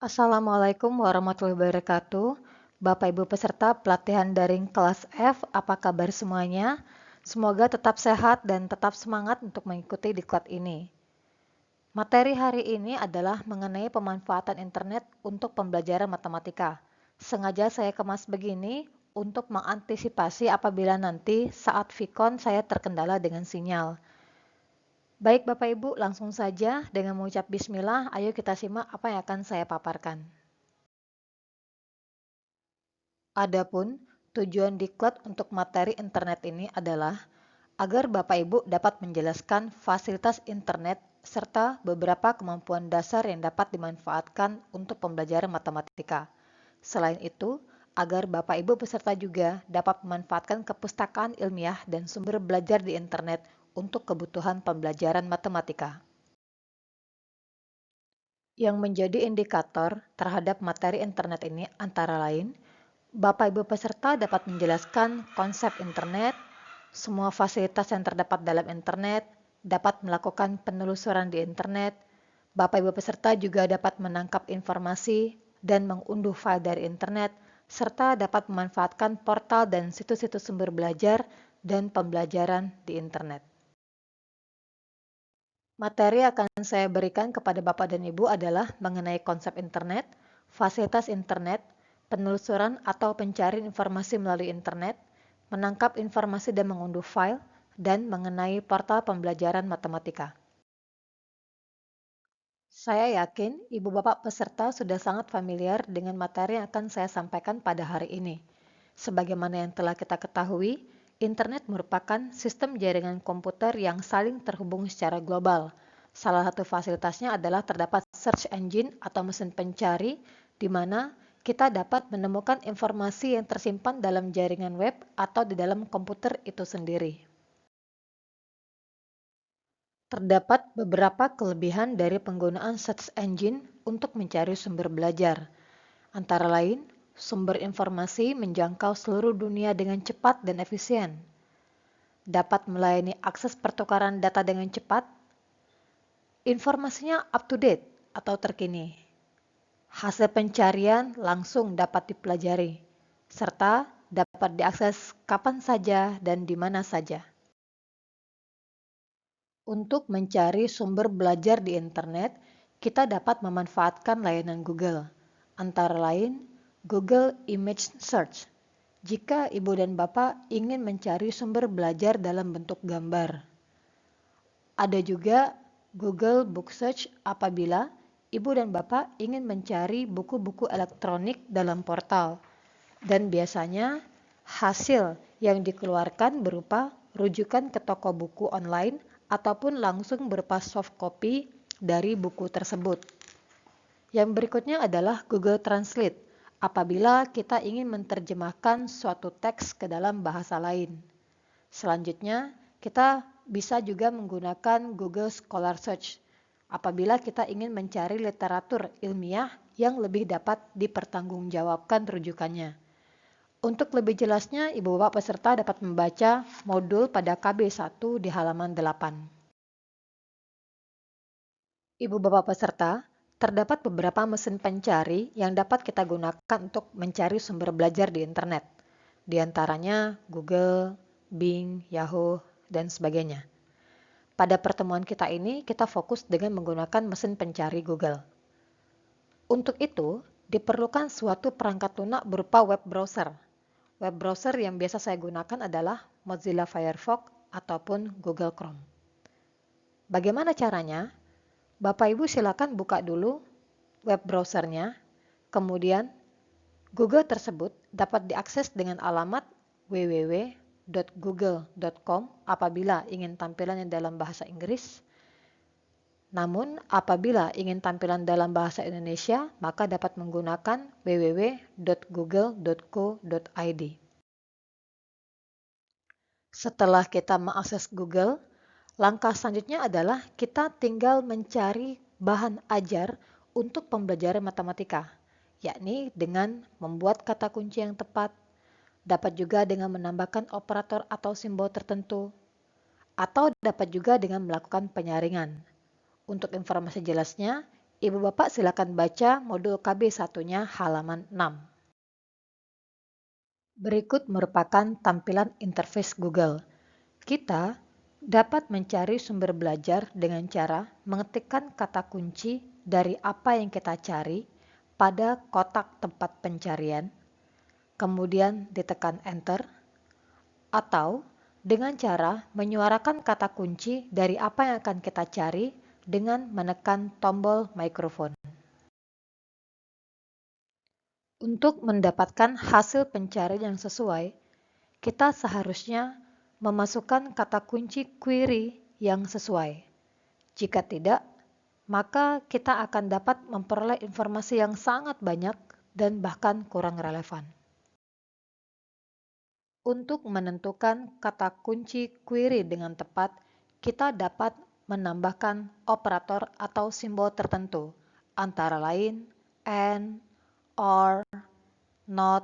Assalamualaikum warahmatullahi wabarakatuh. Bapak Ibu peserta pelatihan daring kelas F, apa kabar semuanya? Semoga tetap sehat dan tetap semangat untuk mengikuti diklat ini. Materi hari ini adalah mengenai pemanfaatan internet untuk pembelajaran matematika. Sengaja saya kemas begini untuk mengantisipasi apabila nanti saat Vkon saya terkendala dengan sinyal. Baik Bapak Ibu, langsung saja dengan mengucap bismillah, ayo kita simak apa yang akan saya paparkan. Adapun tujuan diklat untuk materi internet ini adalah agar Bapak Ibu dapat menjelaskan fasilitas internet serta beberapa kemampuan dasar yang dapat dimanfaatkan untuk pembelajaran matematika. Selain itu, agar Bapak Ibu peserta juga dapat memanfaatkan kepustakaan ilmiah dan sumber belajar di internet untuk kebutuhan pembelajaran matematika. Yang menjadi indikator terhadap materi internet ini antara lain, Bapak Ibu peserta dapat menjelaskan konsep internet, semua fasilitas yang terdapat dalam internet, dapat melakukan penelusuran di internet. Bapak Ibu peserta juga dapat menangkap informasi dan mengunduh file dari internet, serta dapat memanfaatkan portal dan situs-situs sumber belajar dan pembelajaran di internet. Materi yang akan saya berikan kepada Bapak dan Ibu adalah mengenai konsep internet, fasilitas internet, penelusuran atau pencarian informasi melalui internet, menangkap informasi dan mengunduh file, dan mengenai portal pembelajaran matematika. Saya yakin Ibu Bapak peserta sudah sangat familiar dengan materi yang akan saya sampaikan pada hari ini. Sebagaimana yang telah kita ketahui, internet merupakan sistem jaringan komputer yang saling terhubung secara global. Salah satu fasilitasnya adalah terdapat search engine atau mesin pencari, di mana kita dapat menemukan informasi yang tersimpan dalam jaringan web atau di dalam komputer itu sendiri. Terdapat beberapa kelebihan dari penggunaan search engine untuk mencari sumber belajar. Antara lain, sumber informasi menjangkau seluruh dunia dengan cepat dan efisien. Dapat melayani akses pertukaran data dengan cepat. Informasinya up to date atau terkini. Hasil pencarian langsung dapat dipelajari, serta dapat diakses kapan saja dan di mana saja. Untuk mencari sumber belajar di internet, kita dapat memanfaatkan layanan Google, antara lain Google Image Search. Jika Ibu dan Bapak ingin mencari sumber belajar dalam bentuk gambar. Ada juga Google Book Search apabila Ibu dan Bapak ingin mencari buku-buku elektronik dalam portal. Dan biasanya hasil yang dikeluarkan berupa rujukan ke toko buku online ataupun langsung berupa soft copy dari buku tersebut. Yang berikutnya adalah Google Translate apabila kita ingin menerjemahkan suatu teks ke dalam bahasa lain. Selanjutnya, kita bisa juga menggunakan Google Scholar Search apabila kita ingin mencari literatur ilmiah yang lebih dapat dipertanggungjawabkan rujukannya. Untuk lebih jelasnya, Ibu Bapak peserta dapat membaca modul pada KB1 di halaman 8. Ibu Bapak peserta, terdapat beberapa mesin pencari yang dapat kita gunakan untuk mencari sumber belajar di internet. Di antaranya Google, Bing, Yahoo, dan sebagainya. Pada pertemuan kita ini, kita fokus dengan menggunakan mesin pencari Google. Untuk itu, diperlukan suatu perangkat lunak berupa web browser. Web browser yang biasa saya gunakan adalah Mozilla Firefox ataupun Google Chrome. Bagaimana caranya? Bapak Ibu silakan buka dulu web browsernya, kemudian Google tersebut dapat diakses dengan alamat www.google.com apabila ingin tampilannya dalam bahasa Inggris. Namun, apabila ingin tampilan dalam bahasa Indonesia, maka dapat menggunakan www.google.co.id. Setelah kita mengakses Google, langkah selanjutnya adalah kita tinggal mencari bahan ajar untuk pembelajaran matematika, yakni dengan membuat kata kunci yang tepat, dapat juga dengan menambahkan operator atau simbol tertentu, atau dapat juga dengan melakukan penyaringan. Untuk informasi jelasnya, Ibu Bapak silakan baca modul KB 1-nya halaman 6. Berikut merupakan tampilan interface Google. Kita dapat mencari sumber belajar dengan cara mengetikkan kata kunci dari apa yang kita cari pada kotak tempat pencarian, kemudian ditekan Enter, atau dengan cara menyuarakan kata kunci dari apa yang akan kita cari dengan menekan tombol mikrofon. Untuk mendapatkan hasil pencarian yang sesuai, kita seharusnya memasukkan kata kunci query yang sesuai. Jika tidak, maka kita akan dapat memperoleh informasi yang sangat banyak dan bahkan kurang relevan. Untuk menentukan kata kunci query dengan tepat, kita dapat menambahkan operator atau simbol tertentu, antara lain and, or, not,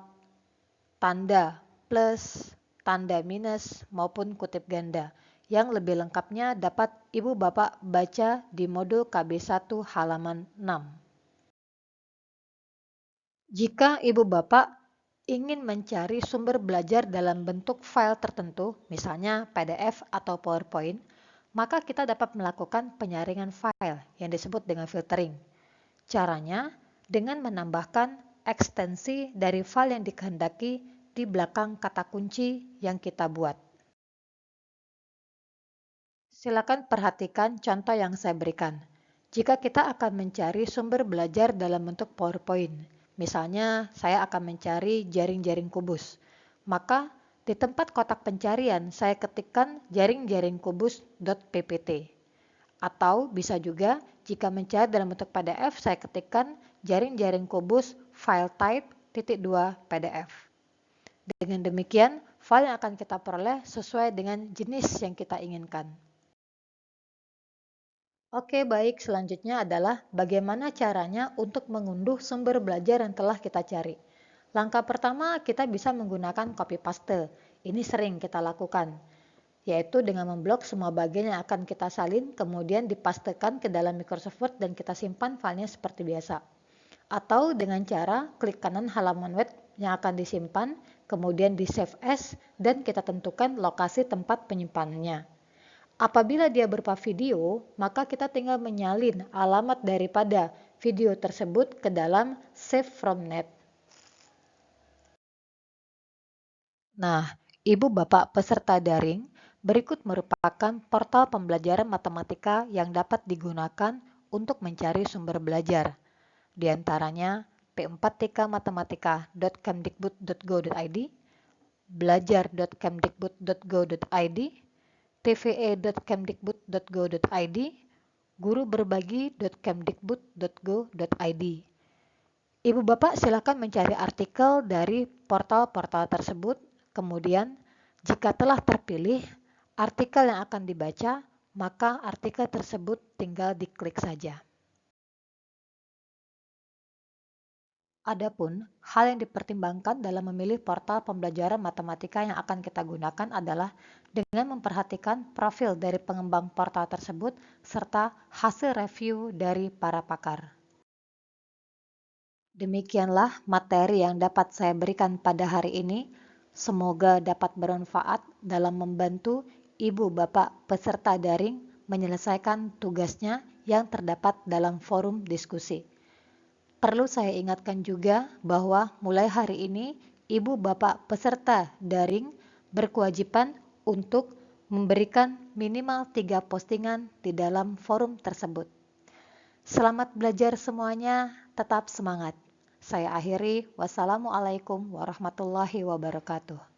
tanda plus, tanda minus, maupun kutip ganda. Yang lebih lengkapnya dapat Ibu Bapak baca di modul KB1 halaman 6. Jika Ibu Bapak ingin mencari sumber belajar dalam bentuk file tertentu, misalnya PDF atau PowerPoint, maka kita dapat melakukan penyaringan file yang disebut dengan filtering. Caranya dengan menambahkan ekstensi dari file yang dikehendaki di belakang kata kunci yang kita buat. Silakan perhatikan contoh yang saya berikan. Jika kita akan mencari sumber belajar dalam bentuk PowerPoint, misalnya saya akan mencari jaring-jaring kubus, maka di tempat kotak pencarian saya ketikkan jaring-jaring kubus.ppt. Atau bisa juga jika mencari dalam bentuk PDF saya ketikkan jaring-jaring kubus file type .2 PDF. Dengan demikian, file yang akan kita peroleh sesuai dengan jenis yang kita inginkan. Oke, baik. Selanjutnya adalah bagaimana caranya untuk mengunduh sumber belajar yang telah kita cari. Langkah pertama, kita bisa menggunakan copy paste. Ini sering kita lakukan, yaitu dengan memblok semua bagian yang akan kita salin, kemudian dipastekan ke dalam Microsoft Word dan kita simpan filenya seperti biasa. Atau dengan cara klik kanan halaman web yang akan disimpan, kemudian di Save As, dan kita tentukan lokasi tempat penyimpanannya. Apabila dia berupa video, maka kita tinggal menyalin alamat daripada video tersebut ke dalam Save from Net. Nah, Ibu Bapak peserta daring, berikut merupakan portal pembelajaran matematika yang dapat digunakan untuk mencari sumber belajar. Di antaranya p4tkmatematika.kemdikbud.go.id, belajar.kemdikbud.go.id, tve.kemdikbud.go.id, guruberbagi.kemdikbud.go.id. Ibu Bapak silakan mencari artikel dari portal-portal tersebut, kemudian jika telah terpilih artikel yang akan dibaca, maka artikel tersebut tinggal diklik saja. Adapun hal yang dipertimbangkan dalam memilih portal pembelajaran matematika yang akan kita gunakan adalah dengan memperhatikan profil dari pengembang portal tersebut serta hasil review dari para pakar. Demikianlah materi yang dapat saya berikan pada hari ini. Semoga dapat bermanfaat dalam membantu Ibu Bapak peserta daring menyelesaikan tugasnya yang terdapat dalam forum diskusi. Perlu saya ingatkan juga bahwa mulai hari ini Ibu Bapak peserta daring berkewajiban untuk memberikan minimal 3 postingan di dalam forum tersebut. Selamat belajar semuanya, tetap semangat. Saya akhiri, wassalamualaikum warahmatullahi wabarakatuh.